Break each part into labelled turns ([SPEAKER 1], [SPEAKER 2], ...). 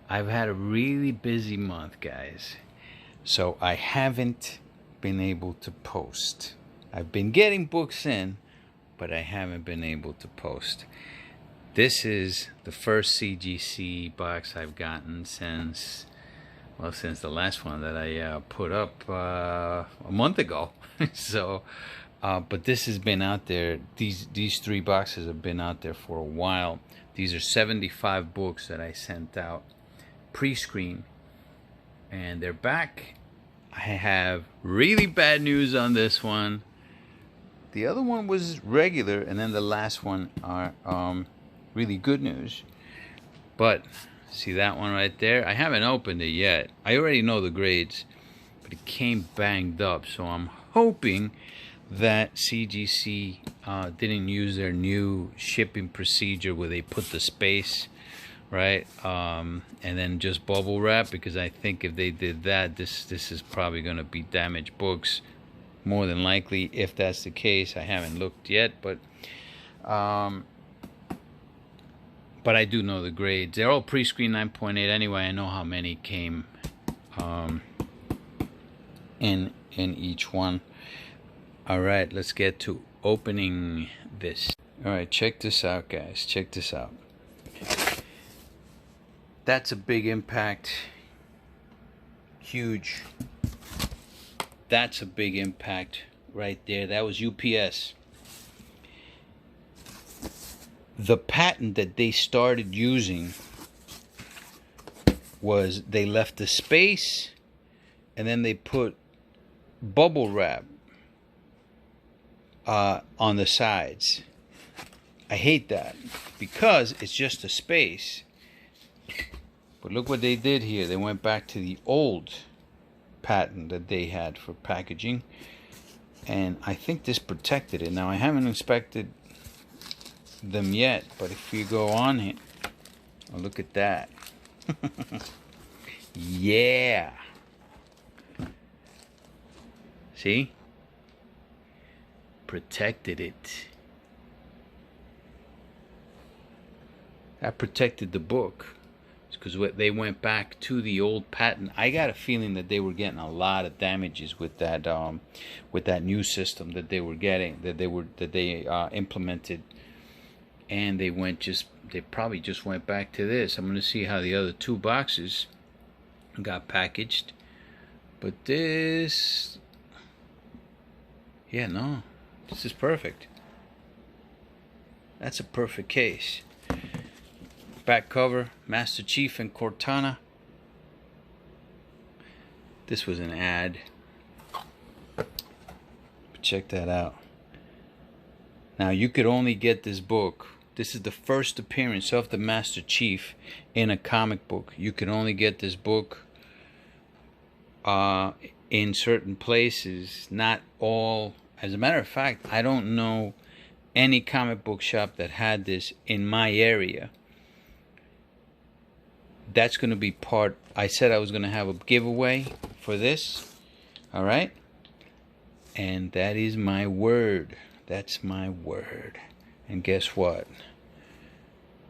[SPEAKER 1] I've had a really busy month, guys. So I haven't been able to post. I've been getting books in, but I haven't been able to post. This is the first CGC box I've gotten since the last one that I put up a month ago. So, but this has been out there. These three boxes have been out there for a while. These are 75 books that I sent out pre-screen, and they're back. I have really bad news on this one. The other one was regular, and then the last one are really good news. But see that one right there? I haven't opened it yet. I already know the grades, but it came banged up, so I'm hoping that CGC didn't use their new shipping procedure where they put the space right and then just bubble wrap, because I think if they did that, this is probably going to be damaged books, more than likely. If that's the case, I haven't looked yet, but I do know the grades. They're all pre-screen 9.8 anyway. I know how many came in each one. All right, let's get to opening this. All right, check this out, guys. Check this out. That's a big impact. Huge. That's a big impact right there. That was UPS. The patent that they started using was they left the space and then they put bubble wrap on the sides. I hate that because it's just a space. But look what they did here. They went back to the old patent that they had for packaging, and I think this protected it. Now I haven't inspected them yet, but if you go on here, oh, look at that. Yeah, see, protected it. That protected the book, because they went back to the old patent. I got a feeling that they were getting a lot of damages with that new system that they were getting, that they implemented, and they probably just went back to this. I'm going to see how the other two boxes got packaged, but this, yeah, no, this is perfect. That's a perfect case. Back cover, Master Chief and Cortana. This was an ad. Check that out. Now you could only get this book. This is the first appearance of the Master Chief in a comic book. You can only get this book in certain places, not all. As a matter of fact, I don't know any comic book shop that had this in my area. That's going to be part. I said I was going to have a giveaway for this. All right. And that is my word. That's my word. And guess what?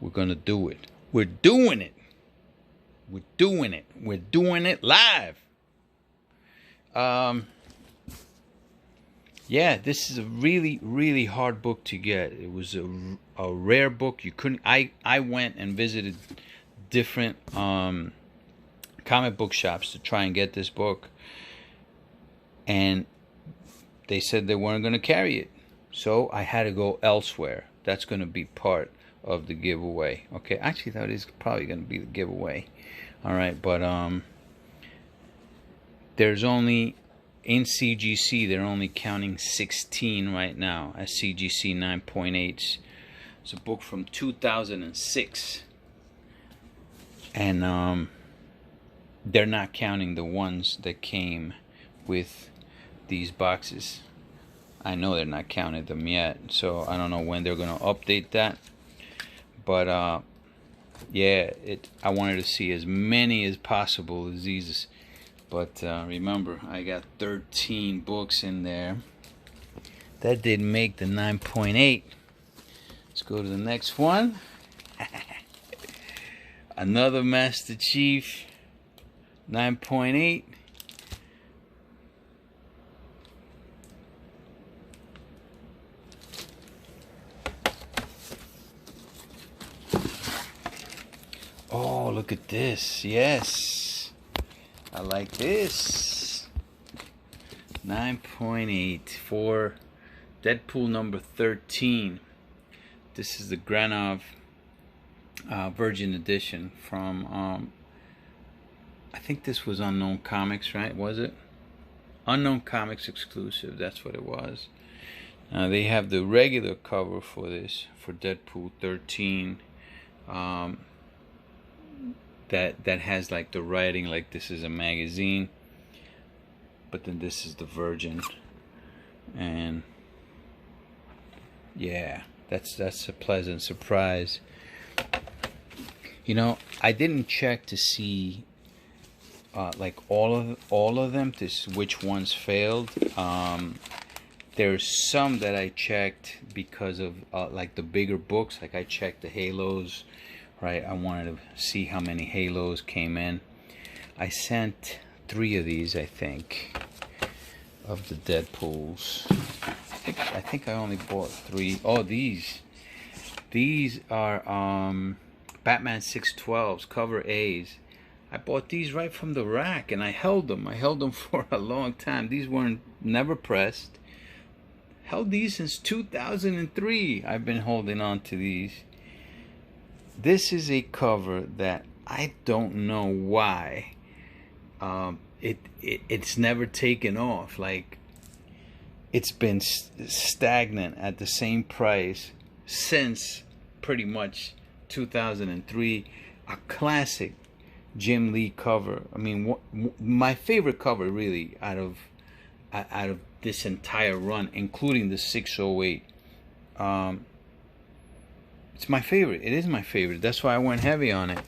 [SPEAKER 1] We're going to do it. We're doing it. We're doing it. We're doing it live. Yeah, this is a really, really hard book to get. It was a rare book. You couldn't. I went and visited different comic book shops to try and get this book, and they said they weren't going to carry it, so I had to go elsewhere. That's going to be part of the giveaway. Okay, actually that is probably going to be the giveaway. All right, but there's only, in CGC, they're only counting 16 right now as CGC 9.8s. It's a book from 2006. And they're not counting the ones that came with these boxes. I know they're not counting them yet, so I don't know when they're going to update that. But yeah, I wanted to see as many as possible as these. But remember, I got 13 books in there. That didn't make the 9.8. Let's go to the next one. Another Master Chief, 9.8. Oh, look at this. Yes. I like this. 9.8 for Deadpool number 13. This is the Granov Virgin Edition from, I think this was Unknown Comics, right? Was it? Unknown Comics exclusive. That's what it was. They have the regular cover for this, for Deadpool 13. That has like the writing like this is a magazine, but then this is the Virgin, and yeah, that's a pleasant surprise. You know, I didn't check to see like all of them to see which ones failed. There's some that I checked because of like the bigger books. Like I checked the Halos. Right, I wanted to see how many Halos came in. I sent 3 of these, I think, of the Deadpools. I think I only bought 3. Oh, these are Batman 612s, cover A's. I bought these right from the rack, and I held them. I held them for a long time. These weren't never pressed. Held these since 2003. I've been holding on to these. This is a cover that I don't know why it's never taken off. Like, it's been stagnant at the same price since pretty much 2003. A classic Jim Lee cover. I mean, my favorite cover really out of this entire run, including the 608. It's my favorite. It is my favorite. That's why I went heavy on it.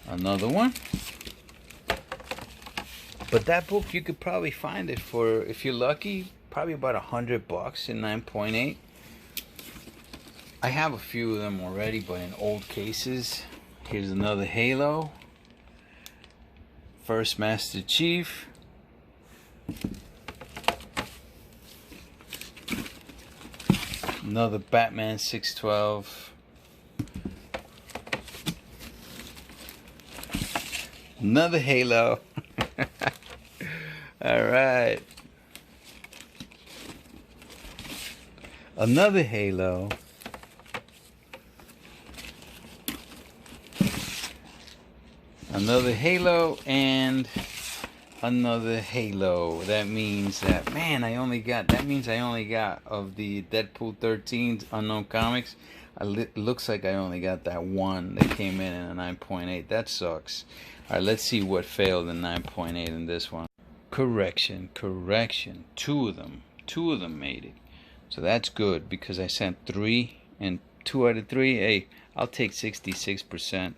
[SPEAKER 1] Another one. But that book, you could probably find it for, if you're lucky, probably about $100 in 9.8. I have a few of them already, but in old cases. Here's another Halo. First Master Chief. Another Batman 612. Another Halo. Alright. Another Halo. Another Halo and another Halo. That means that, man, that means I only got of the Deadpool 13's Unknown Comics. Looks like I only got that one that came in a 9.8. That sucks. Alright, let's see what failed in 9.8 in this one. Correction. 2 of them made it. So that's good because I sent 3 and 2 out of 3. Hey, I'll take 66%.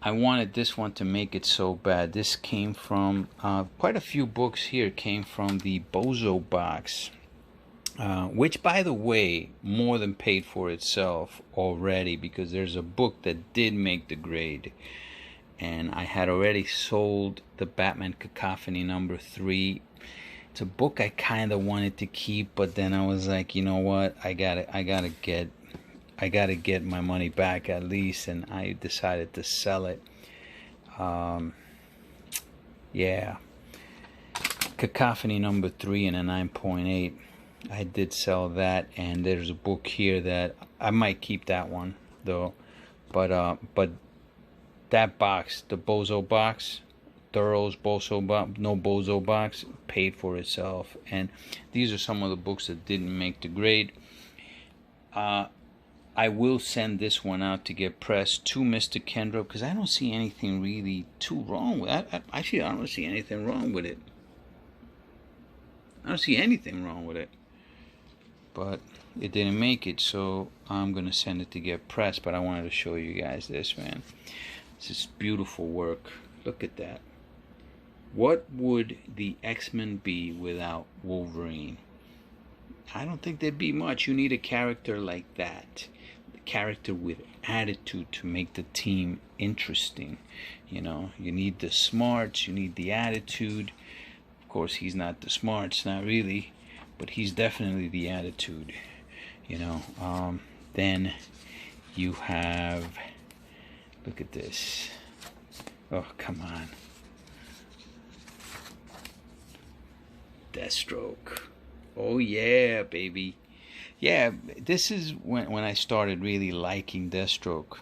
[SPEAKER 1] I wanted this one to make it so bad. This came from quite a few books here came from the Bozo box, which, by the way, more than paid for itself already, because there's a book that did make the grade, and I had already sold the Batman Cacophony number 3. It's a book I kind of wanted to keep, but then I was like, you know what, I gotta get my money back at least, and I decided to sell it. Yeah, Cacophony number 3 and a 9.8. I did sell that, and there's a book here that I might keep that one though. But that box, the Bozo box, Thoreau's Bozo box, no Bozo box, paid for itself. And these are some of the books that didn't make the grade. I will send this one out to get pressed to Mr. Kendra, because I don't see anything really too wrong with it. Actually, I don't see anything wrong with it. I don't see anything wrong with it. But it didn't make it, so I'm going to send it to get pressed. But I wanted to show you guys this, man. This is beautiful work. Look at that. What would the X-Men be without Wolverine? I don't think there'd be much. You need a character like that. character with attitude to make the team interesting. You know, you need the smarts, you need the attitude. Of course, he's not the smarts, not really, but he's definitely the attitude. You know, then you have, look at this. Oh, come on. Deathstroke. Oh yeah, baby. Yeah, this is when I started really liking Deathstroke.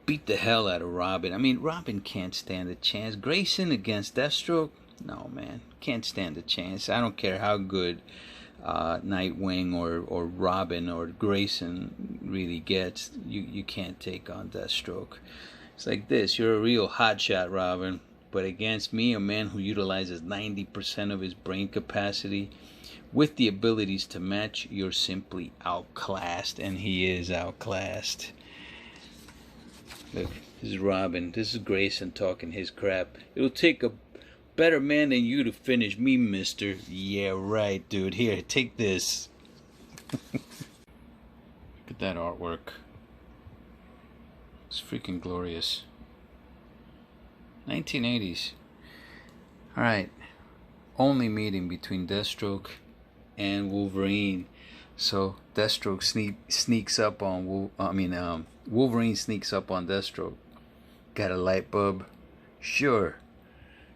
[SPEAKER 1] Beat the hell out of Robin. I mean, Robin can't stand a chance. Grayson against Deathstroke? No, man. Can't stand a chance. I don't care how good Nightwing or Robin or Grayson really gets. You can't take on Deathstroke. It's like this. You're a real hotshot, Robin. But against me, a man who utilizes 90% of his brain capacity with the abilities to match, you're simply outclassed. And he is outclassed. Look, this is Robin. This is Grayson talking his crap. It'll take a better man than you to finish me, mister. Yeah, right, dude. Here, take this. Look at that artwork. It's freaking glorious. 1980s. Alright. Only meeting between Deathstroke and Wolverine. So Deathstroke sneaks up on Wolverine sneaks up on Deathstroke. Got a light bulb? Sure.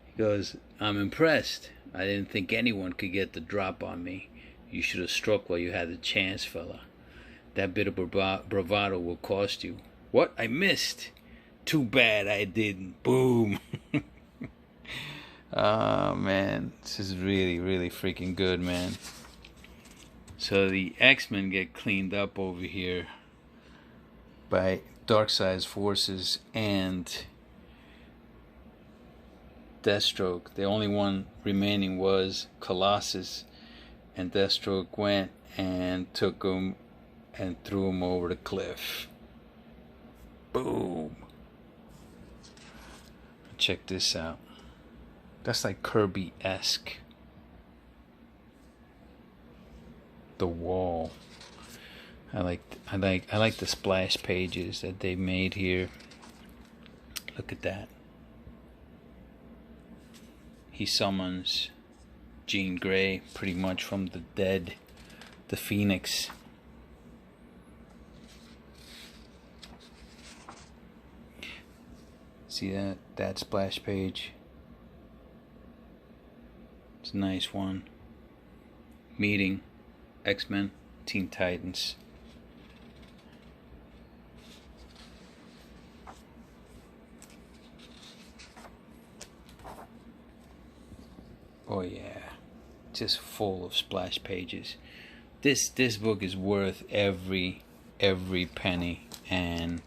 [SPEAKER 1] He goes, I'm impressed. I didn't think anyone could get the drop on me. You should have struck while you had the chance, fella. That bit of bravado will cost you. What? I missed. Too bad I didn't. Boom. Oh, man. This is really, really freaking good, man. So the X-Men get cleaned up over here by Darkseid's forces and Deathstroke. The only one remaining was Colossus, and Deathstroke went and took him and threw him over the cliff. Boom. Check this out. That's like Kirby-esque. The wall. I like the splash pages that they made here. Look at that. He summons Jean Grey pretty much from the dead, the Phoenix. See that splash page? It's a nice one. Meeting X-Men, Teen Titans. Oh yeah, just full of splash pages. This book is worth every penny. And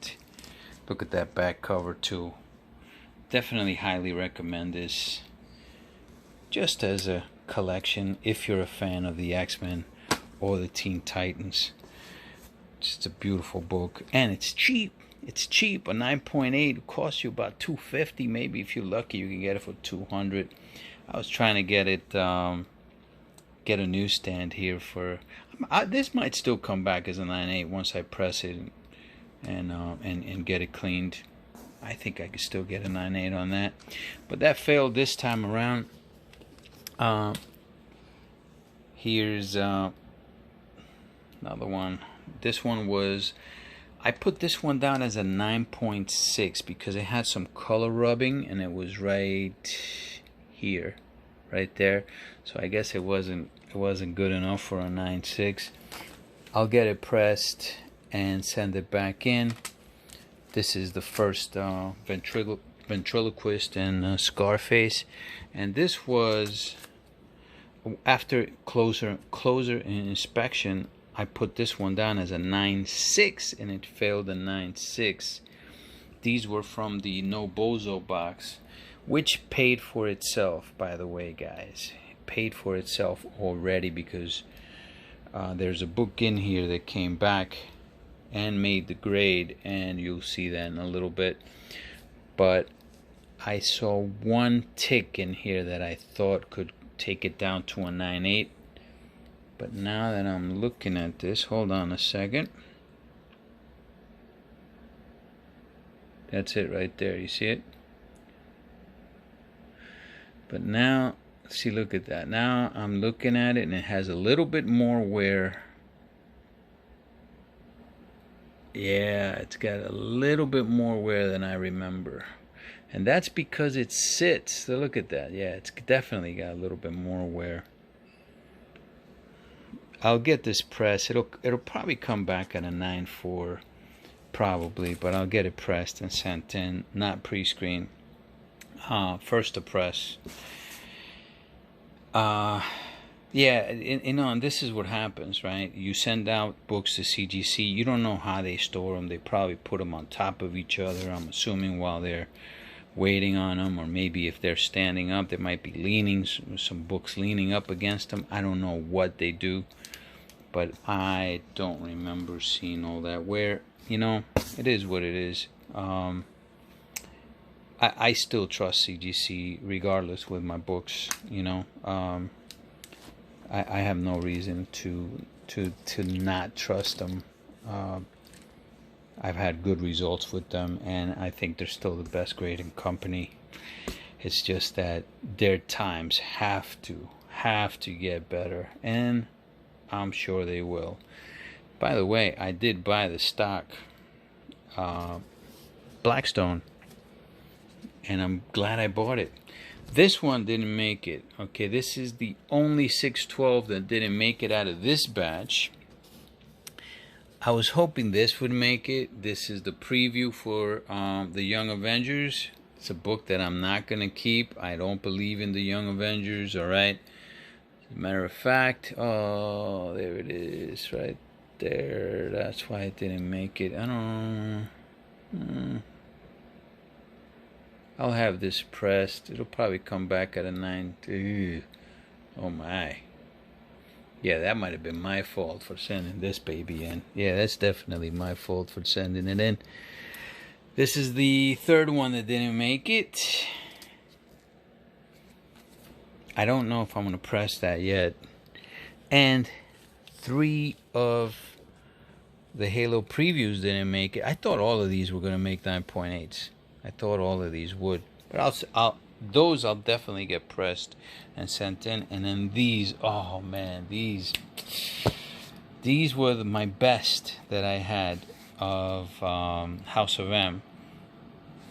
[SPEAKER 1] look at that back cover too. Definitely highly recommend this. Just as a collection, if you're a fan of the X-Men or the Teen Titans. Just a beautiful book, and it's cheap. It's cheap. A 9.8 costs you about $250. Maybe if you're lucky, you can get it for $200. I was trying to get it, get a newsstand here for. This might still come back as a 9.8 once I press it and get it cleaned. I think I could still get a 9.8 on that, but that failed this time around. Here's another one. This one was, I put this one down as a 9.6 because it had some color rubbing, and it was right here, right there. So I guess it wasn't good enough for a 9.6. I'll get it pressed and send it back in. This is the first ventriloquist and Scarface, and this was after closer inspection. I put this one down as a 9.6 and it failed a 9.6. These were from the No Bozo box, which paid for itself, by the way, guys. It paid for itself already because there's a book in here that came back and made the grade, and you'll see that in a little bit. But I saw one tick in here that I thought could take it down to a 9.8. But now that I'm looking at this, hold on a second. That's it right there. You see it? But now, see, look at that. Now I'm looking at it and it has a little bit more wear. Yeah, it's got a little bit more wear than I remember. And that's because it sits. So look at that. Yeah, it's definitely got a little bit more wear. I'll get this pressed. It'll probably come back at a 9.4, probably, but I'll get it pressed and sent in, not pre-screen. First to press. Yeah, and this is what happens, right? You send out books to CGC. You don't know how they store them. They probably put them on top of each other, I'm assuming, while they're waiting on them. Or maybe if they're standing up, there might be leanings, some books leaning up against them. I don't know what they do, but I don't remember seeing all that. Where, it is what it is. I still trust CGC regardless with my books, I have no reason to not trust them. I've had good results with them, and I think they're still the best grading company. It's just that their times have to get better, and I'm sure they will. By the way, I did buy the stock Blackstone, and I'm glad I bought it. This one didn't make it. Okay, this is the only 612 that didn't make it out of this batch. I was hoping this would make it. This is the preview for the Young Avengers. It's a book that I'm not going to keep. I don't believe in the Young Avengers, alright? As a matter of fact, oh, there it is, right there. That's why it didn't make it. I don't know. I'll have this pressed. It'll probably come back at a 9. Oh my. Yeah, that might have been my fault for sending this baby in. Yeah, that's definitely my fault for sending it in. This is the third one that didn't make it. I don't know if I'm going to press that yet. And 3 of the Halo previews didn't make it. I thought all of these were going to make 9.8s. I thought all of these would, but I'll definitely get pressed and sent in. And then these, oh man, these were my best that I had of House of M.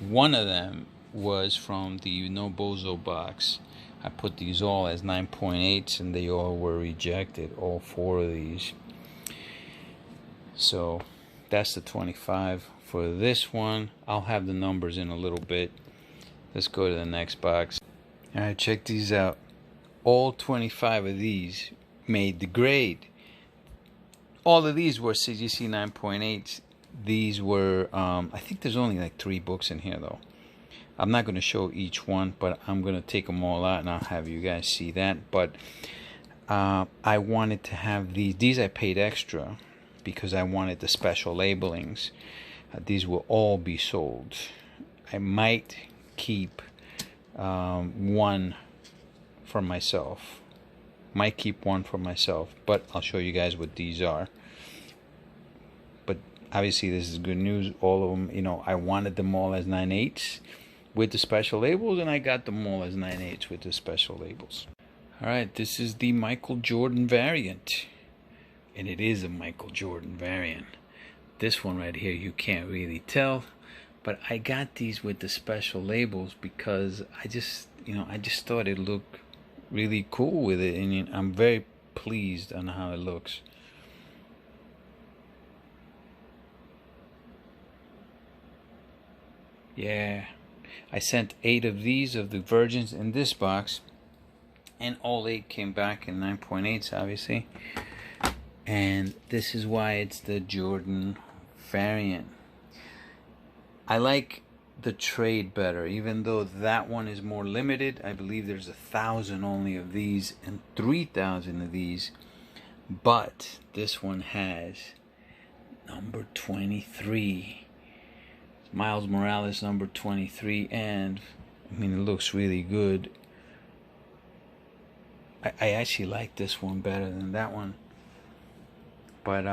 [SPEAKER 1] One of them was from the No Bozo box. I put these all as 9.8s, and they all were rejected. All 4 of these. So that's the 25. For this one, I'll have the numbers in a little bit. Let's go to the next box. Alright, check these out. All 25 of these made the grade. All of these were CGC 9.8s. These were, I think there's only like 3 books in here though. I'm not going to show each one, but I'm going to take them all out and I'll have you guys see that. But I wanted to have these. These I paid extra because I wanted the special labelings. These will all be sold. I might keep one for myself. But I'll show you guys what these are. But obviously this is good news. All of them, I wanted them all as 9.8s with the special labels, and I got them all as 9.8s with the special labels. Alright, this is the Michael Jordan variant. And it is a Michael Jordan variant. This one right here you can't really tell, but I got these with the special labels because I just thought it looked really cool with it, and I'm very pleased on how it looks. Yeah, I sent 8 of these of the Virgins in this box, and all 8 came back in 9.8s, obviously. And this is why it's the Jordan variant. I like the trade better, even though that one is more limited. I believe there's 1,000 only of these and 3,000 of these, but this one has number 23, Miles Morales number 23, and I mean it looks really good. I actually like this one better than that one. But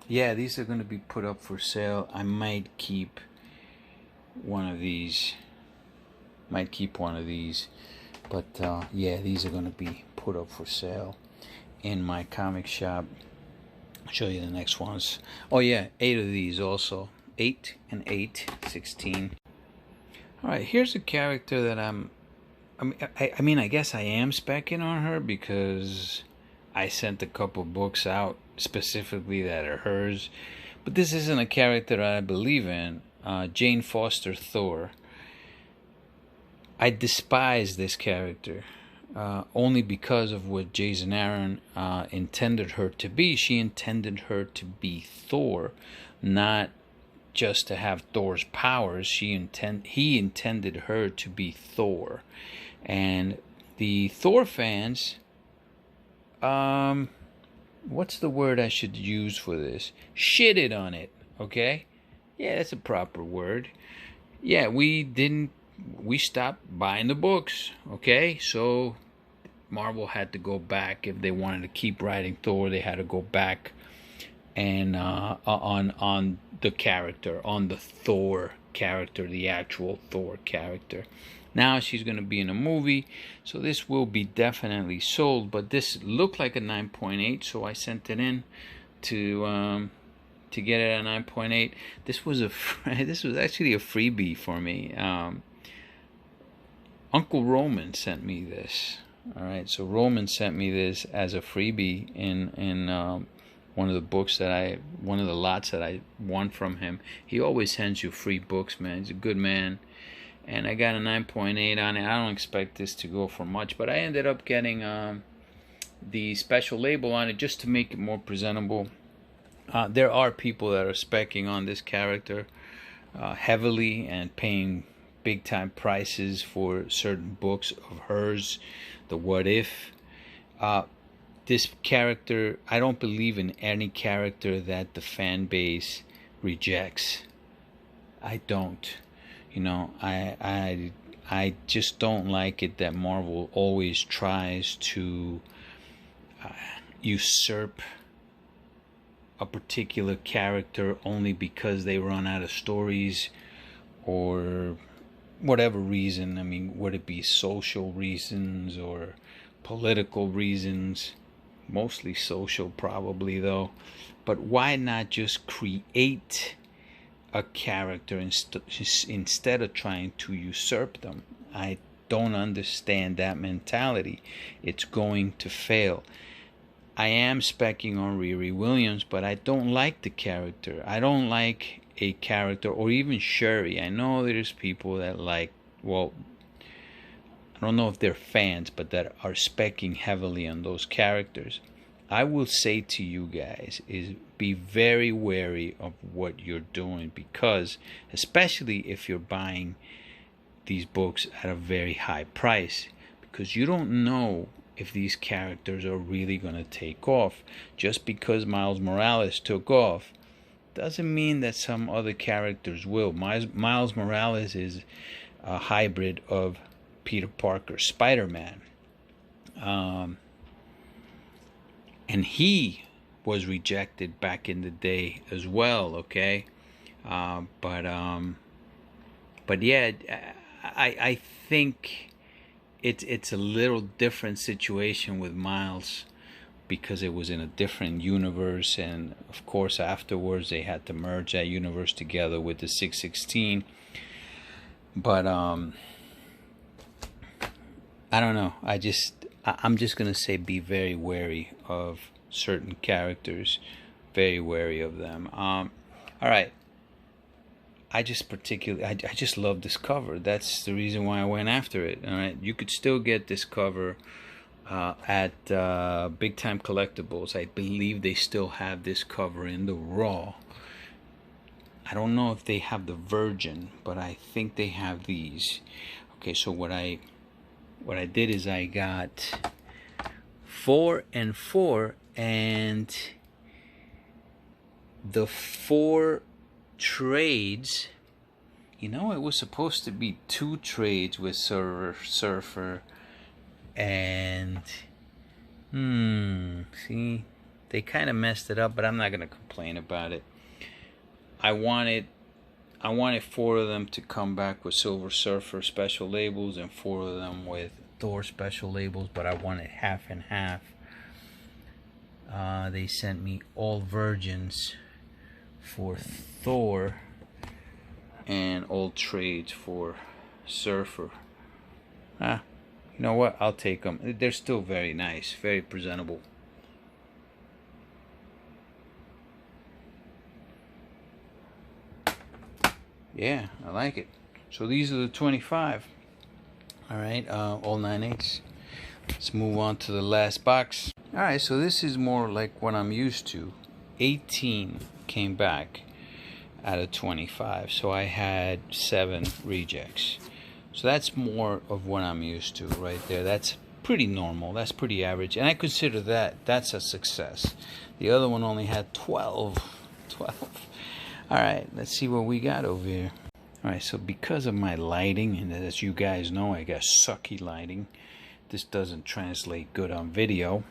[SPEAKER 1] yeah, these are going to be put up for sale. I might keep one of these. Might keep one of these. But yeah, these are going to be put up for sale in my comic shop. I'll show you the next ones. Oh yeah, 8 of these also. 8 and 8, 16. Alright, here's a character that I mean, I guess I am specking on her because I sent a couple books out specifically that are hers. But this isn't a character I believe in. Jane Foster Thor. I despise this character only because of what Jason Aaron intended her to be. She intended her to be Thor, not just to have Thor's powers. He intended her to be Thor. And the Thor fans, what's the word I should use for this? Shitted on it, okay? Yeah, that's a proper word. Yeah, we stopped buying the books, okay? So Marvel had to go back. If they wanted to keep writing Thor, they had to go back and on the character, on the Thor character, the actual Thor character. Now she's going to be in a movie, so this will be definitely sold. But this looked like a 9.8, so I sent it in to get it at 9.8. This was actually a freebie for me. Uncle Roman sent me this. All right, so Roman sent me this as a freebie in one of the books one of the lots that I won from him. He always sends you free books, man. He's a good man. And I got a 9.8 on it. I don't expect this to go for much, but I ended up getting the special label on it just to make it more presentable. There are people that are specking on this character heavily and paying big time prices for certain books of hers. The What If. This character, I don't believe in any character that the fan base rejects. I don't. You know, I just don't like it that Marvel always tries to usurp a particular character only because they run out of stories or whatever reason. I mean, would it be social reasons or political reasons? Mostly social, probably, though. But why not just create a character instead of trying to usurp them? I don't understand that mentality. It's going to fail. I am specking on Riri Williams, but I don't like the character. I don't like a character, or even Shuri. I know there's people that like, well, I don't know if they're fans, but that are specking heavily on those characters. I will say to you guys is be very wary of what you're doing, because especially if you're buying these books at a very high price, because you don't know if these characters are really going to take off. Just because Miles Morales took off doesn't mean that some other characters will. Miles Morales is a hybrid of Peter Parker, Spider-Man. And he was rejected back in the day as well, okay? But yeah, I think it's a little different situation with Miles, because it was in a different universe, and of course afterwards they had to merge that universe together with the 616. But I don't know. I'm just gonna say be very wary of certain characters, very wary of them. All right. I just love this cover. That's the reason why I went after it. All right, you could still get this cover at Big Time Collectibles. I believe they still have this cover in the raw. I don't know if they have the virgin, but I think they have these. Okay, so what I did is I got 4 and 4, and the 4 trades. You know, it was supposed to be 2 trades with Surfer and see, they kind of messed it up, but I'm not gonna complain about it. I wanted I wanted 4 of them to come back with Silver Surfer special labels and 4 of them with Thor special labels, but I wanted half and half. They sent me all virgins for Thor and all trades for Surfer. You know what? I'll take them. They're still very nice, very presentable. Yeah, I like it. So these are the 25. All right, all 9/8. Let's move on to the last box. All right, so this is more like what I'm used to. 18 came back out of 25, so I had 7 rejects. So that's more of what I'm used to right there. That's pretty normal. That's pretty average, and I consider that's a success. The other one only had 12. All right, let's see what we got over here. All right, so because of my lighting, and as you guys know, I got sucky lighting, this doesn't translate good on video.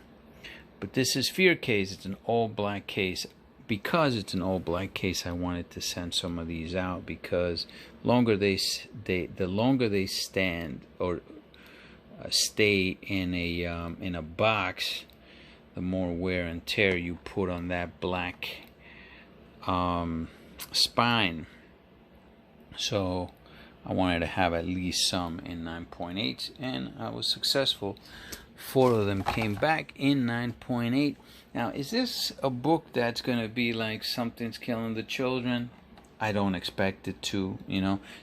[SPEAKER 1] But this is Fear Case. It's an all black case. Because it's an all black case, I wanted to send some of these out, because the longer they stand or stay in a box, the more wear and tear you put on that black spine. So I wanted to have at least some in 9.8, and I was successful. 4 of them came back in 9.8. Now, is this a book that's going to be like Something's Killing the Children? I don't expect it to,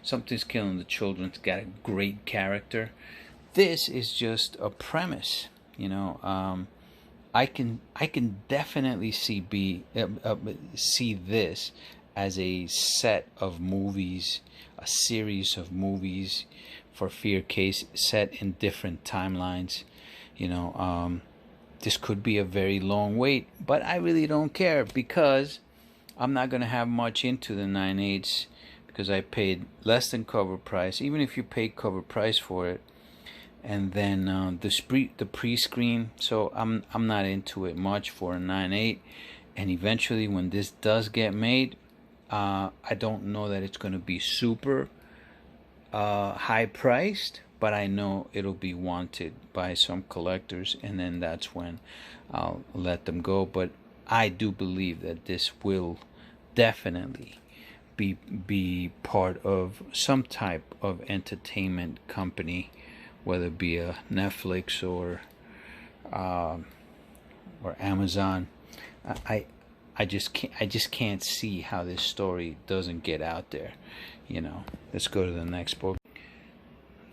[SPEAKER 1] Something's Killing the Children's got a great character. This is just a premise, I can definitely see this as a set of movies, a series of movies for Fear Case set in different timelines. This could be a very long wait, but I really don't care, because I'm not going to have much into the 9/8, because I paid less than cover price, even if you paid cover price for it. And then the pre-screen, so I'm not into it much for a 9/8. And eventually, when this does get made, I don't know that it's going to be super high priced, but I know it'll be wanted by some collectors, and then that's when I'll let them go. But I do believe that this will definitely be part of some type of entertainment company, whether it be a Netflix or Amazon. I just can't see how this story doesn't get out there. Let's go to the next book.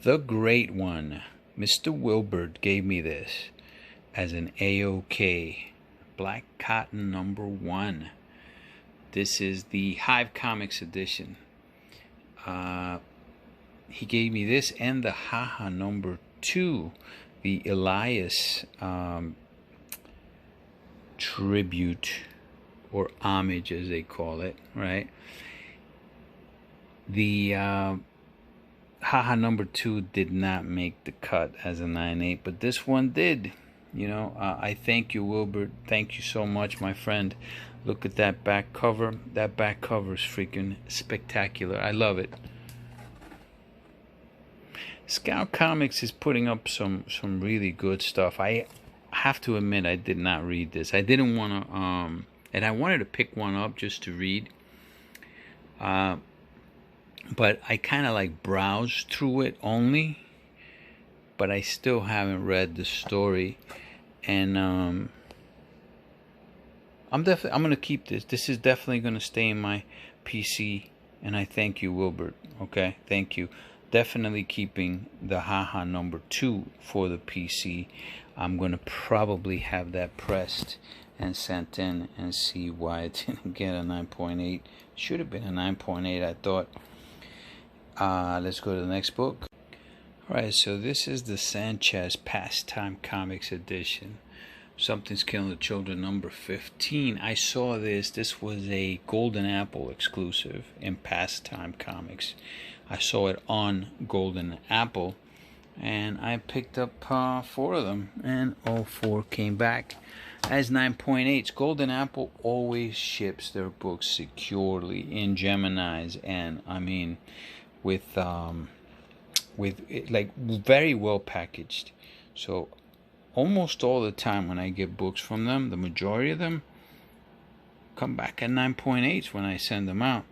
[SPEAKER 1] The Great One. Mr. Wilbert gave me this as an AOK Black Cotton #1. This is the Hive Comics edition. He gave me this and the Haha #2, the Elias tribute or homage, as they call it, right? The Haha #2 did not make the cut as a 9/8, but this one did. I thank you, Wilbert. Thank you so much, my friend. Look at that back cover. That back cover is freaking spectacular. I love it. Scout Comics is putting up some really good stuff. I have to admit, I did not read this. I didn't want to, and I wanted to pick one up just to read. But I kind of like browsed through it only, but I still haven't read the story. And I'm gonna keep this. This is definitely gonna stay in my PC. And I thank you, Wilbert. Okay, thank you. Definitely keeping the Haha #2 for the PC. I'm gonna probably have that pressed and sent in and see why it didn't get a 9.8. Should have been a 9.8, I thought. Let's go to the next book. Alright, so this is the Sanchez Pastime Comics edition. Something's Killing the Children #15. I saw this. This was a Golden Apple exclusive in Pastime Comics. I saw it on Golden Apple, and I picked up 4 of them, and all 4 came back. as 9.8s. Golden Apple always ships their books securely in Geminis, and I mean with like very well packaged. So almost all the time when I get books from them, the majority of them come back at 9.8s when I send them out.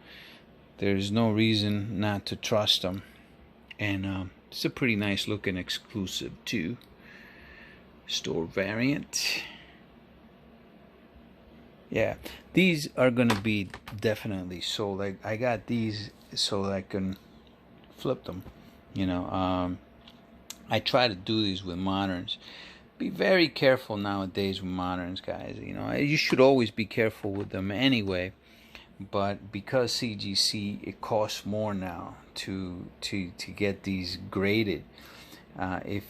[SPEAKER 1] There's no reason not to trust them. And it's a pretty nice looking exclusive too. Store variant. Yeah, these are gonna be definitely sold. I got these so I can flip them. You know, I try to do these with moderns. Be very careful nowadays with moderns, guys. You know, you should always be careful with them anyway. But because CGC, it costs more now to get these graded. If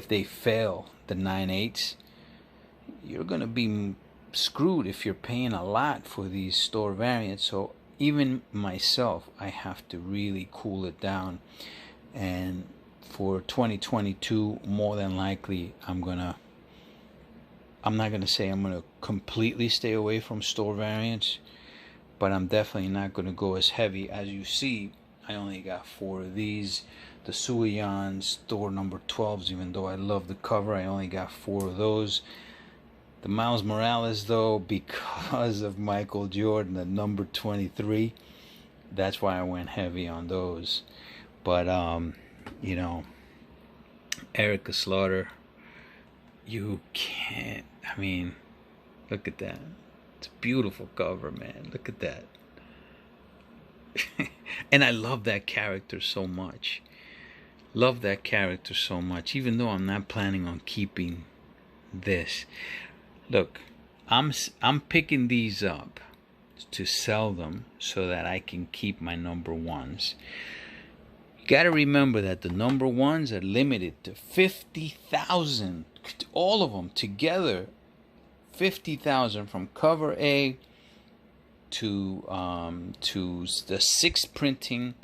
[SPEAKER 1] they fail the 9.8s, you're gonna be screwed if you're paying a lot for these store variants. So even myself, I have to really cool it down. And for 2022, more than likely, I'm not gonna say I'm gonna completely stay away from store variants, but I'm definitely not gonna go as heavy. As you see, I only got 4 of these. The Suyans, Thor number 12s, even though I love the cover, I only got 4 of those. The Miles Morales, though, because of Michael Jordan, the number 23, that's why I went heavy on those. But you know, Erica Slaughter, you can't, I mean, look at that. It's a beautiful cover, man. Look at that. And I love that character so much. Love that character so much, even though I'm not planning on keeping this. Look, I'm picking these up to sell them so that I can keep my number 1s. You got to remember that the number 1s are limited to 50,000. All of them together, 50,000 from cover A to the 6th printing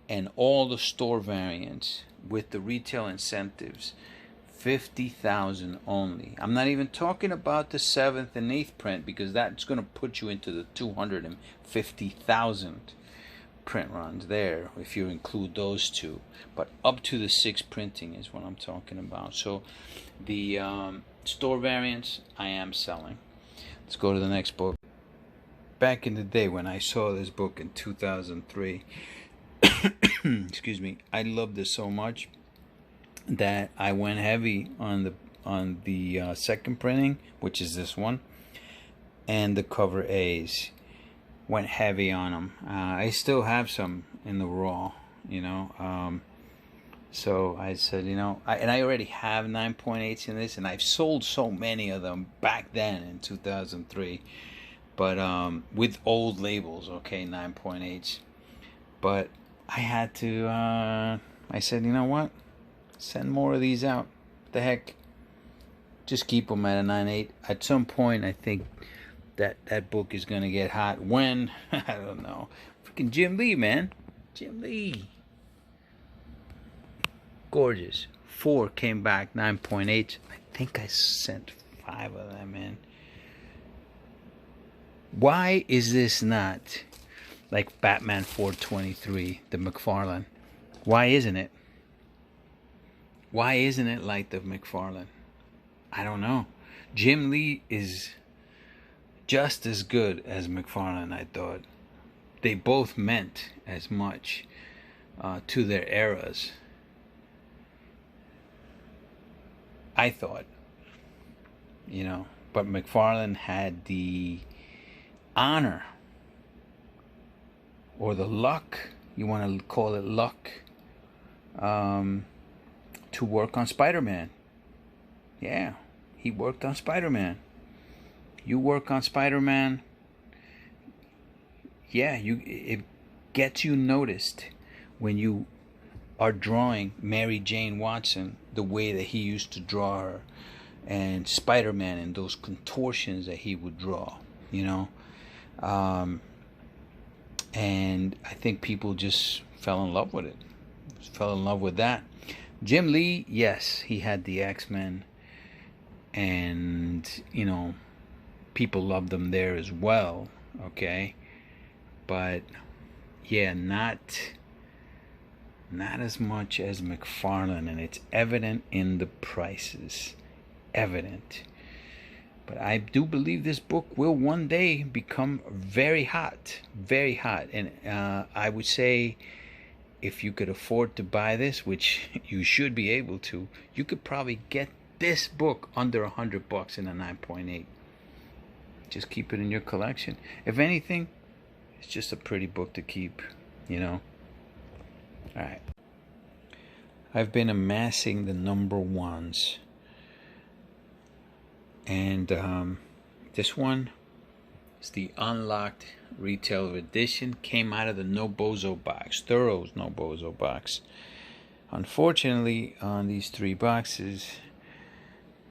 [SPEAKER 1] and all the store variants with the retail incentives. 50,000 only. I'm not even talking about the 7th and 8th print, because that's going to put you into the 250,000 print runs there if you include those two. But up to the 6th printing is what I'm talking about. So the store variants I am selling. Let's go to the next book. Back in the day when I saw this book in 2003, excuse me, I loved this so much that I went heavy on the 2nd printing, which is this one, and the cover A's. Went heavy on them. I still have some in the raw, you know. So I said, you know, I already have 9.8s in this, and I've sold so many of them back then in 2003, but with old labels, okay, 9.8s. But I had to. I said, you know what? Send more of these out. What the heck? Just keep them at a 9.8. At some point, I think that book is going to get hot. When? I don't know. Freaking Jim Lee, man. Jim Lee. Gorgeous. 4 came back, 9.8. I think I sent 5 of them in. Why is this not like Batman 423, the McFarlane? Why isn't it? Why isn't it like the McFarlane? I don't know. Jim Lee is just as good as McFarlane, I thought. They both meant as much to their eras, I thought. You know, but McFarlane had the honor or the luck, you want to call it luck, to work on Spider-Man. Yeah, he worked on Spider-Man. You work on Spider-Man, yeah, it gets you noticed when you are drawing Mary Jane Watson the way that he used to draw her, and Spider-Man and those contortions that he would draw, you know. And I think people just fell in love with it. Fell in love with that. Jim Lee, yes, he had the X-Men. and you know, people love them there as well. Okay, but yeah, not as much as McFarlane, and it's evident in the prices. Evident. But I do believe this book will one day become very hot. Very hot. And I would say if you could afford to buy this, which you should be able to, you could probably get this book under $100 in a 9.8. Just keep it in your collection. If anything, it's just a pretty book to keep, you know. Alright. I've been amassing the number ones. And this one is the unlocked retail edition. Came out of the No Bozo box. Thorough's No Bozo box. Unfortunately, on these 3 boxes,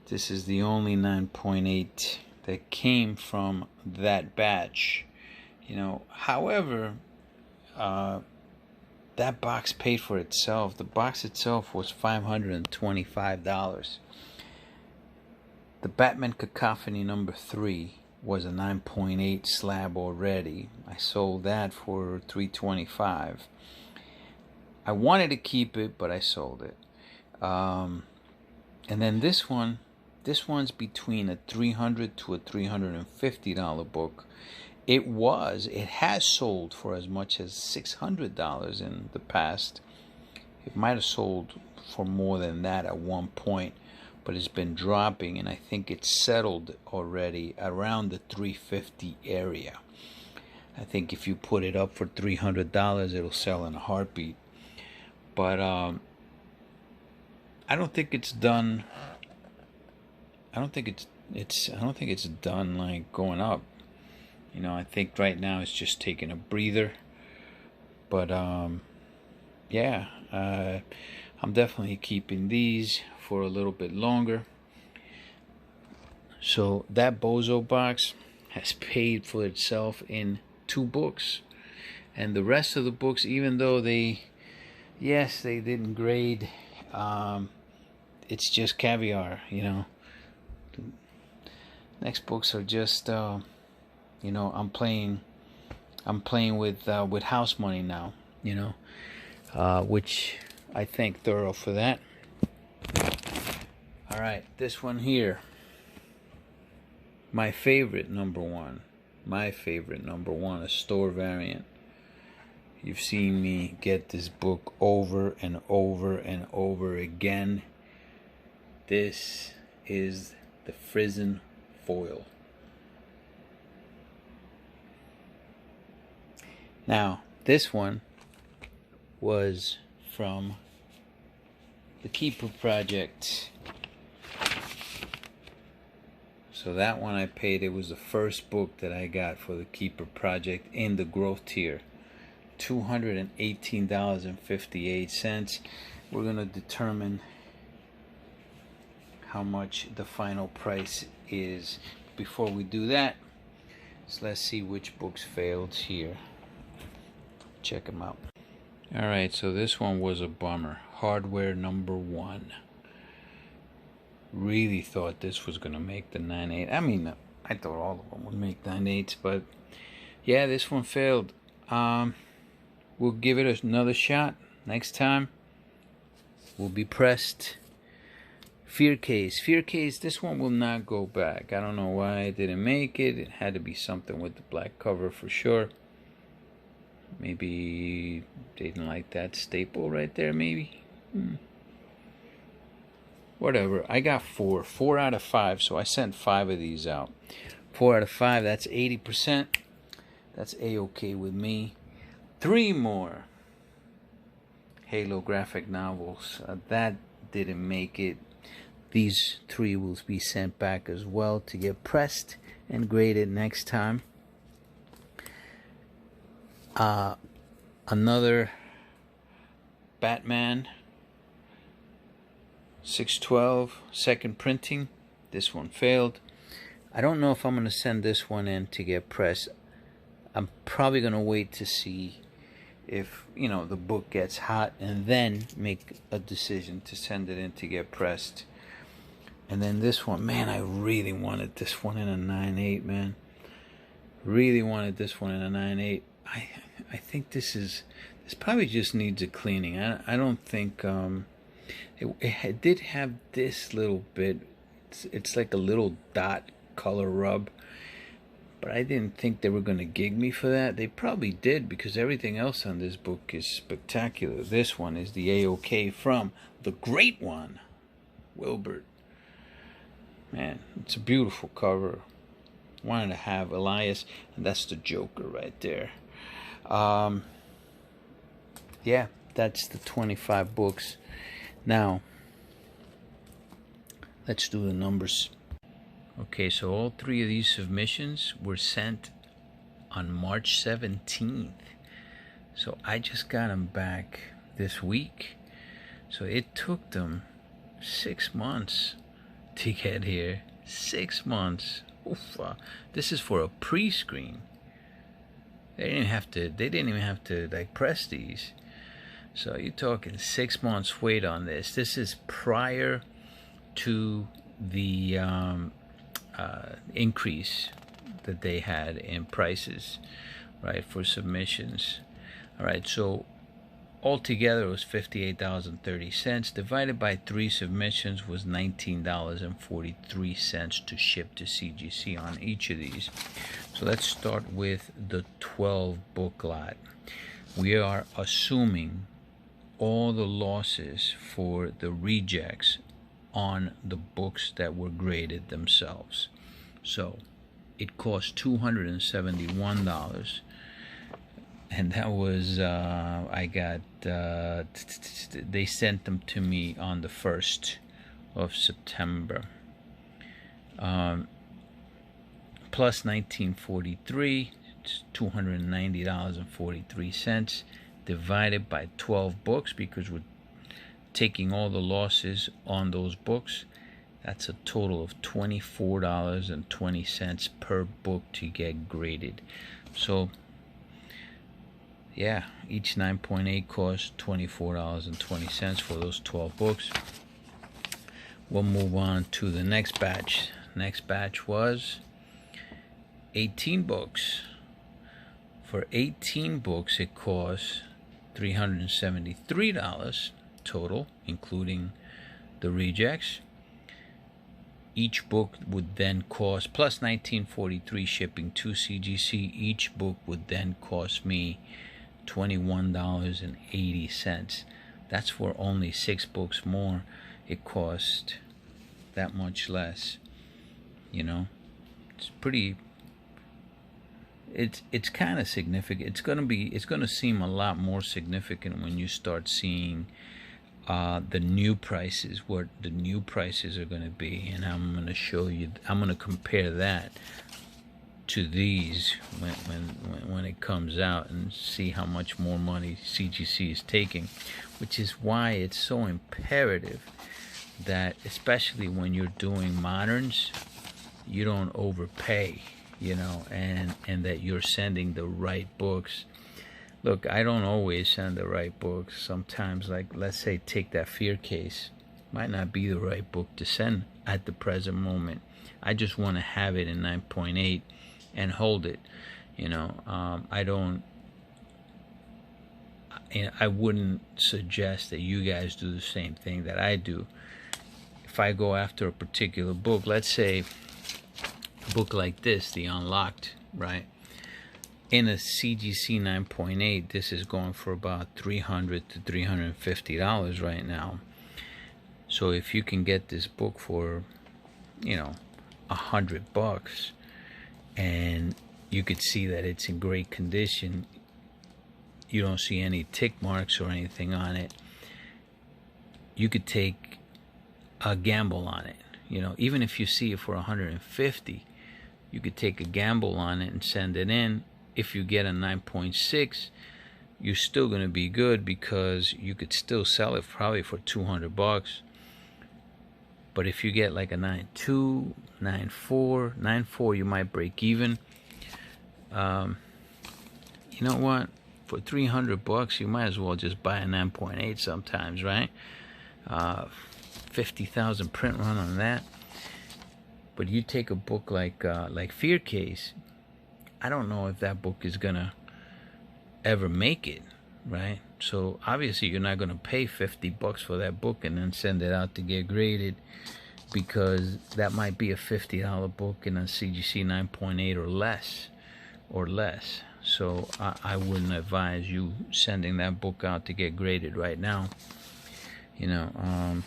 [SPEAKER 1] this is the only 9.8 that came from that batch. You know, however, that box paid for itself. The box itself was $525. The Batman Cacophony number 3 was a 9.8 slab already. I sold that for $325. I wanted to keep it, but I sold it. And then this one's between a $300 to a $350 book. It has sold for as much as $600 in the past. It might have sold for more than that at one point, but it's been dropping, and I think it's settled already around the $350 area. I think if you put it up for $300, it'll sell in a heartbeat. But I don't think it's done. I don't think it's done like going up. You know, I think right now it's just taking a breather. But yeah, I'm definitely keeping these for a little bit longer. So that Bozo box has paid for itself in 2 books. And the rest of the books, even though they didn't grade, it's just caviar, you know. The next books are just you know, I'm playing with house money now, you know, which I thank Thorough for that. All right, this one here, my favorite number one, a store variant. You've seen me get this book over and over and over again. This is the Frizzen foil. Now, this one was from the Keeper Project. So that one I paid. It was the first book that I got for the Keeper Project in the growth tier. $218.58. We're going to determine how much the final price is. Before we do that, so let's see which books failed here. Check them out. Alright, so this one was a bummer. Hardware number 1. Really thought this was going to make the 9.8. I mean, I thought all of them would make 9.8s, but yeah, this one failed. We'll give it another shot next time. We'll be pressed. Fear Case, this one will not go back. I don't know why I didn't make it. It had to be something with the black cover for sure. Maybe they didn't like that staple right there, maybe. Whatever. I got 4 out of 5, so I sent 5 of these out. 4 out of 5, that's 80%. That's a-okay with me. 3 more Halo graphic novels. That didn't make it. These 3 will be sent back as well to get pressed and graded next time. Another Batman 612 second printing. This one failed. I don't know if I'm going to send this one in to get pressed. I'm probably going to wait to see if, you know, the book gets hot and then make a decision to send it in to get pressed. And then this one, man, I really wanted this one in a 9.8, man. Really wanted this one in a 9.8. I think this probably just needs a cleaning. I don't think it did have this little bit. It's like a little dot color rub, but I didn't think they were going to gig me for that. They probably did, because everything else on this book is spectacular. This one is the A-OK from the great one, Wilbert. Man, it's a beautiful cover. Wanted to have Elias, and that's the Joker right there. Yeah, that's the 25 books. Now, let's do the numbers. Okay, so all 3 of these submissions were sent on March 17th. So I just got them back this week. So it took them 6 months to get here. 6 months. Oof. This is for a pre-screen. They didn't even have to like press these. So you're talking 6 months wait on this. This is prior to the increase that they had in prices, right, for submissions. All right, so altogether it was $58.30. Divided by 3 submissions was $19.43 to ship to CGC on each of these. So let's start with the 12 book lot. We are assuming all the losses for the rejects on the books that were graded themselves. So it cost $271, and that was I got they sent them to me on the 1st of September. Plus $19.43, it's $290.43 divided by 12 books, because we're taking all the losses on those books. That's a total of $24.20 per book to get graded. So yeah, each 9.8 costs $24.20 for those 12 books. We'll move on to the next batch. Next batch was 18 books. For 18 books, it costs $373 total, including the rejects. Each book would then cost, plus $19.43 shipping to CGC, each book would then cost me $21.80. That's for only 6 books more. It cost that much less. You know, it's pretty. It's kind of significant. It's gonna seem a lot more significant when you start seeing the new prices, what the new prices are going to be, and I'm going to show you. I'm going to compare that to these when it comes out, and see how much more money CGC is taking, which is why it's so imperative that, especially when you're doing moderns, you don't overpay, you know, and that you're sending the right books. Look, I don't always send the right books. Sometimes, like, let's say, take that Fear case. Might not be the right book to send at the present moment. I just want to have it in 9.8 and hold it. You know, I wouldn't suggest that you guys do the same thing that I do. If I go after a particular book, let's say a book like this, The Unlocked, right? In a CGC 9.8, this is going for about $300 to $350 right now. So if you can get this book for, you know, $100, and you could see that it's in great condition, you don't see any tick marks or anything on it, you could take a gamble on it. You know, even if you see it for $150, you could take a gamble on it and send it in. If you get a 9.6, you're still going to be good, because you could still sell it probably for $200. But if you get like a 9.2, 9.4, you might break even. You know what? For $300, you might as well just buy a 9.8 sometimes, right? 50,000 print run on that. But you take a book like Fear Case, I don't know if that book is gonna ever make it, right? So obviously you're not gonna pay $50 for that book and then send it out to get graded, because that might be a $50 book in a CGC 9.8 or less. So I wouldn't advise you sending that book out to get graded right now. You know,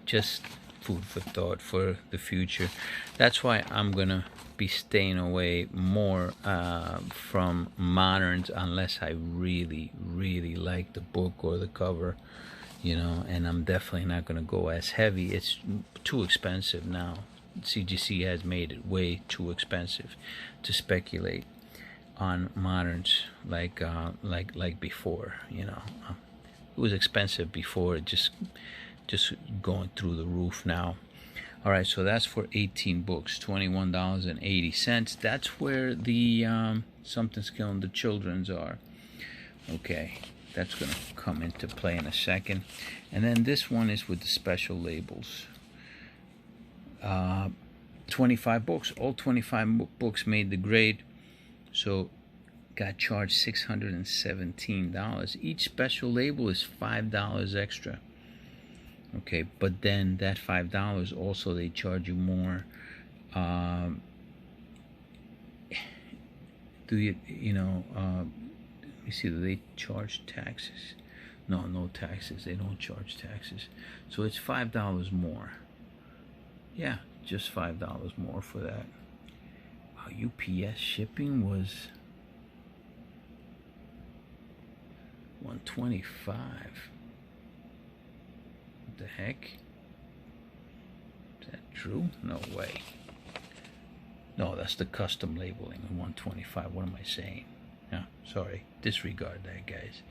[SPEAKER 1] just food for thought for the future. That's why I'm gonna be staying away more from moderns, unless I really like the book or the cover, you know. And I'm definitely not gonna go as heavy. It's too expensive now. CGC has made it way too expensive to speculate on moderns like before. You know, it was expensive before, just going through the roof now. All right, so that's for 18 books, $21.80. That's where the Something's Killing the Children's are. Okay, that's gonna come into play in a second. And then this one is with the special labels. 25 books, all 25 books made the grade, so got charged $617. Each special label is $5 extra. Okay, but then that $5 also they charge you more. Let me see, do they charge taxes? No taxes. They don't charge taxes. So it's $5 more. Yeah, just $5 more for that. UPS shipping was $125. What the heck? Is that true? No way. No, that's the custom labeling, $125. What am I saying? Yeah, sorry. Disregard that, guys.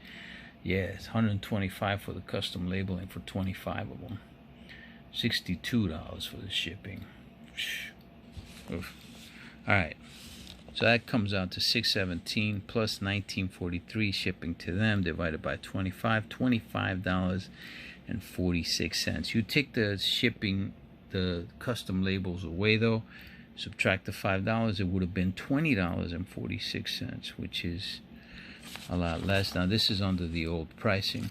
[SPEAKER 1] Yeah, it's $125 for the custom labeling for 25 of them. $62 for the shipping. Oof. All right, so that comes out to $617 plus $19.43 shipping to them, divided by 25, $25.46. You take the shipping, the custom labels away though, subtract the $5, it would have been $20.46, which is a lot less. Now this is under the old pricing,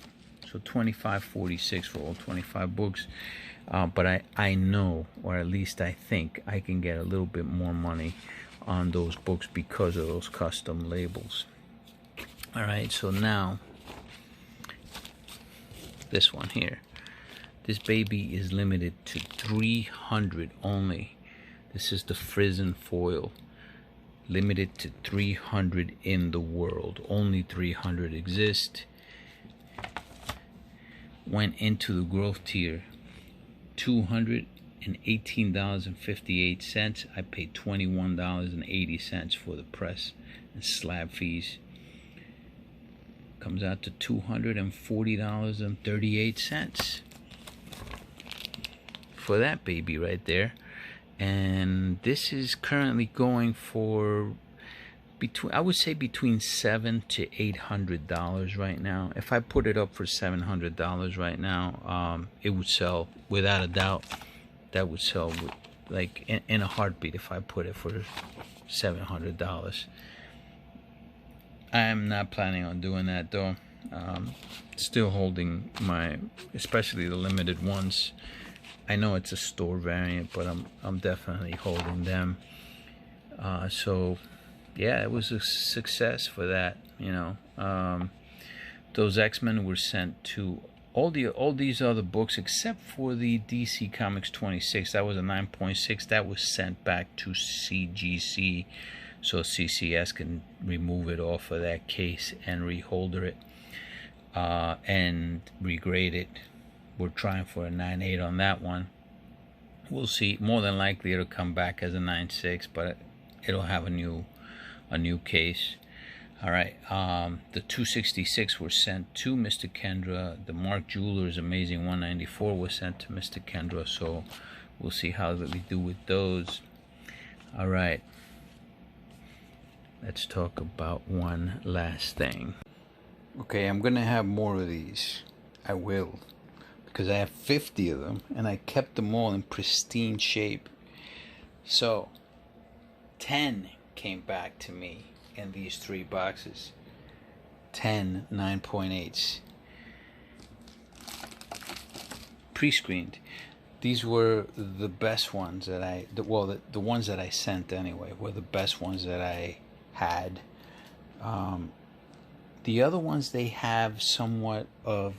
[SPEAKER 1] so $25.46 for all 25 books. But I know, or at least I think, I can get a little bit more money on those books because of those custom labels. All right, so now this one here, this baby is limited to 300 only. This is the Frizzen foil, limited to 300 in the world. Only 300 exist. Went into the growth tier, $218.58. I paid $21.80 for the press and slab fees. Comes out to $240.38 for that baby right there. And this is currently going for I would say between $700 to $800 right now. If I put it up for $700 right now, it would sell without a doubt. That would sell like in a heartbeat if I put it for $700. I'm not planning on doing that though. Still holding especially the limited ones. I know it's a store variant, but I'm definitely holding them. So yeah, it was a success for that, you know. Those X-Men were sent to all these other books except for the DC Comics 26. That was a 9.6. That was sent back to CGC, so CCS can remove it off of that case and reholder it and regrade it. We're trying for a 9.8 on that one. We'll see. More than likely it'll come back as a 9.6, but it'll have a new case. All right, the 266 were sent to Mr. Kendra. The Mark Jewelers Amazing 194 was sent to Mr. Kendra, so we'll see how we do with those. All right, let's talk about one last thing. Okay, I'm gonna have more of these. I will, because I have 50 of them and I kept them all in pristine shape. So 10 came back to me in these 3 boxes. 10 9.8s pre-screened. These were the best ones that the ones that I sent anyway were the best ones that I had. The other ones, they have somewhat of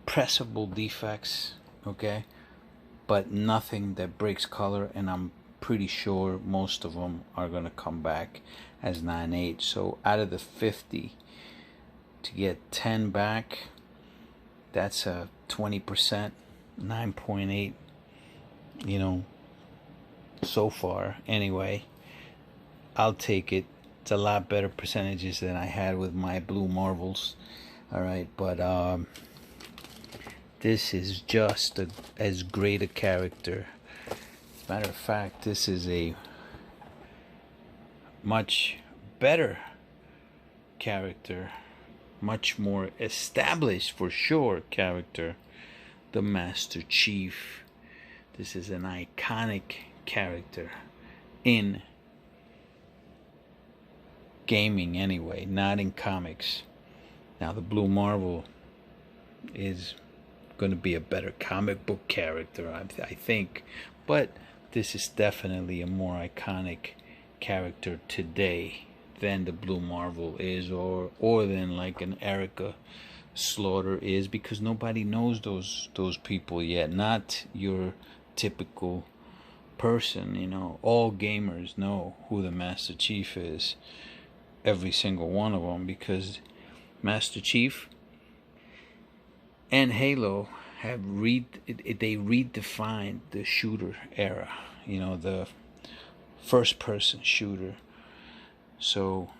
[SPEAKER 1] pressable defects, okay, but nothing that breaks color, and I'm pretty sure most of them are going to come back as 9.8. So out of the 50, to get 10 back, that's a 20%. 9.8, you know, so far anyway. I'll take it. It's a lot better percentages than I had with my Blue Marvels. All right, but this is just as great a character. Matter of fact, this is a much better character, much more established for sure character, the Master Chief. This is an iconic character in gaming anyway, not in comics. Now the Blue Marvel is going to be a better comic book character, I think, but this is definitely a more iconic character today than the Blue Marvel is, or than like an Erica Slaughter is, because nobody knows those people yet. Not your typical person, you know. All gamers know who the Master Chief is, every single one of them, because Master Chief and Halo have they redefined the shooter era, you know, the first person shooter. So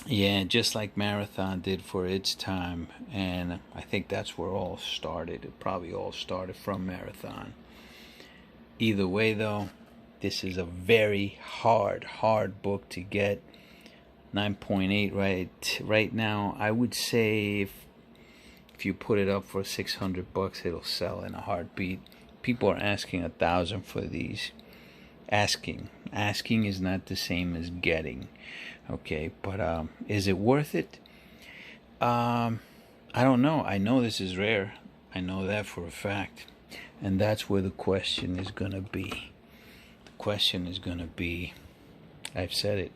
[SPEAKER 1] yeah, just like Marathon did for its time, and I think that's where all started. It probably all started from Marathon. Either way though, this is a very hard book to get. 9.8 right now. I would say if you put it up for $600, it'll sell in a heartbeat. People are asking $1,000 for these. Asking is not the same as getting. Okay, but is it worth it? I don't know. I know this is rare. I know that for a fact. And that's where the question is going to be. The question is going to be, I've said it.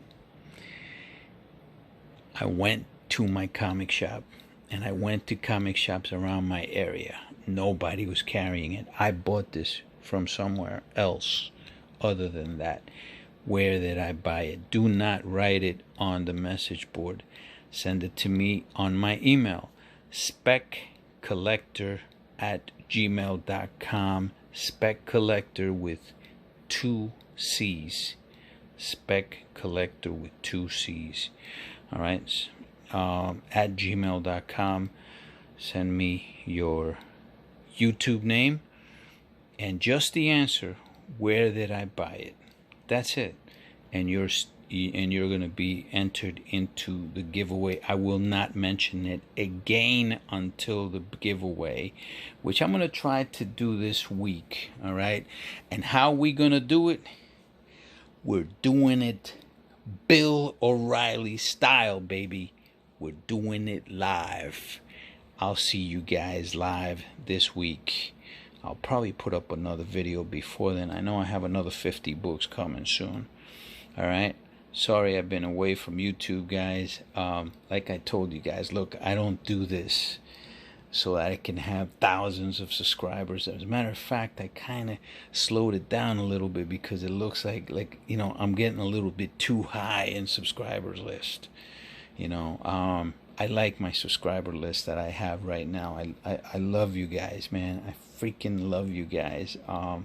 [SPEAKER 1] I went to my comic shop, and I went to comic shops around my area. Nobody was carrying it. I bought this from somewhere else other than that. Where did I buy it? Do not write it on the message board. Send it to me on my email, speccollector@gmail.com. Spec Collector with 2 C's. Spec Collector with 2 C's. All right. At gmail.com. Send me your YouTube name and just the answer. Where did I buy it? That's it. And you're going to be entered into the giveaway. I will not mention it again until the giveaway, which I'm going to try to do this week. All right. And how we going to do it? We're doing it Bill O'Reilly style, baby. We're doing it live. I'll see you guys live this week. I'll probably put up another video before then. I know I have another 50 books coming soon. Alright? Sorry I've been away from YouTube, guys. Like I told you guys, look, I don't do this so that I can have thousands of subscribers. As a matter of fact, I kind of slowed it down a little bit because it looks like you know, I'm getting a little bit too high in subscribers list. You know, I like my subscriber list that I have right now. I love you guys, man. I freaking love you guys. I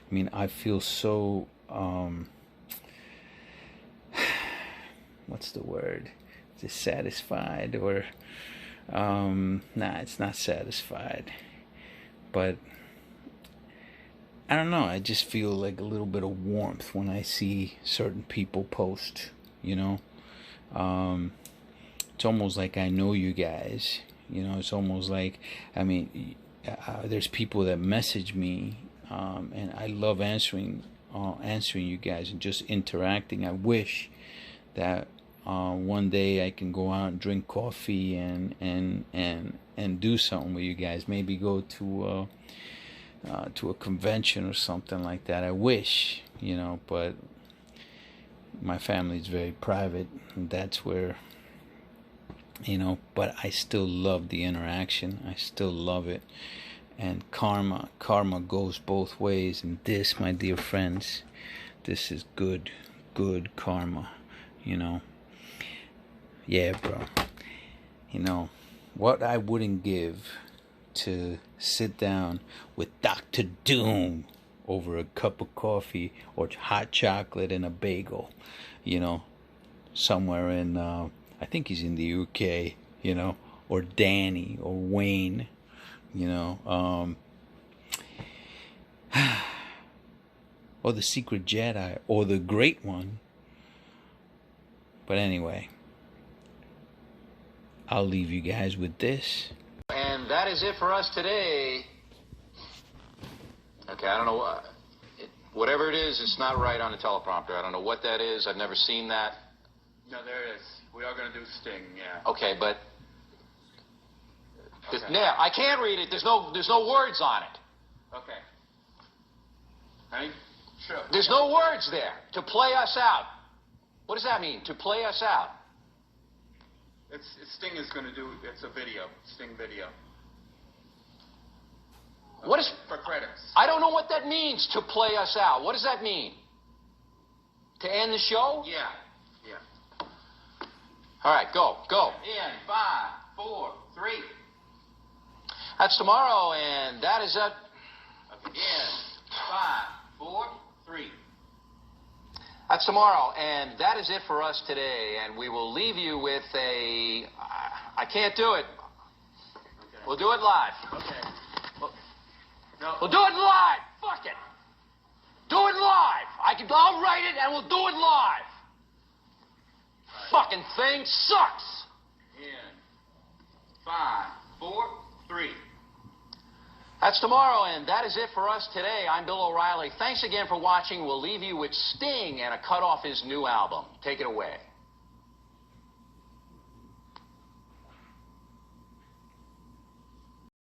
[SPEAKER 1] mean, I feel so what's the word? Dissatisfied, or nah, it's not satisfied, but I don't know, I just feel like a little bit of warmth when I see certain people post, you know. It's almost like I know you guys, You know, it's almost like, I mean, there's people that message me, and I love answering you guys and just interacting. I wish that one day I can go out and drink coffee and do something with you guys. Maybe go to a convention or something like that. I wish, you know, but my family is very private, and that's where, you know, but I still love the interaction. I still love it. And karma goes both ways. And this, my dear friends, this is good karma, you know. Yeah, bro. You know, what I wouldn't give to sit down with Dr. Doom over a cup of coffee or hot chocolate and a bagel, you know, somewhere in, I think he's in the UK, you know, or Danny or Wayne, you know, or the Secret Jedi or the Great One. But anyway, I'll leave you guys with this.
[SPEAKER 2] And that is it for us today. Okay, I don't know. Whatever it is, it's not right on the teleprompter. I don't know what that is. I've never seen that.
[SPEAKER 3] No, there it is. We are going to do Sting, yeah.
[SPEAKER 2] Okay, but...
[SPEAKER 3] Okay.
[SPEAKER 2] Yeah, I can't read it. There's no words on it.
[SPEAKER 3] Okay. Ready? Sure.
[SPEAKER 2] There's no words there. To play us out. What does that mean? To play us out.
[SPEAKER 3] Sting is going to do, it's a video, Sting video.
[SPEAKER 2] What is...
[SPEAKER 3] For credits.
[SPEAKER 2] I don't know what that means, to play us out. What does that mean? To end the show?
[SPEAKER 3] Yeah.
[SPEAKER 2] All right, go.
[SPEAKER 3] In 5, 4, 3.
[SPEAKER 2] That's tomorrow, and that is it.
[SPEAKER 3] Okay. In 5, 4, 3.
[SPEAKER 2] That's tomorrow, and that is it for us today. And we will leave you with a... I can't do it.
[SPEAKER 3] Okay.
[SPEAKER 2] We'll do it live.
[SPEAKER 3] Okay.
[SPEAKER 2] No. We'll do it live. Fuck it. Do it live. I'll write it, and we'll do it live. Right. Fucking thing sucks.
[SPEAKER 3] In 5, 4, 3.
[SPEAKER 2] That's tomorrow, and that is it for us today. I'm Bill O'Reilly. Thanks again for watching. We'll leave you with Sting and a cut off his new album. Take it away.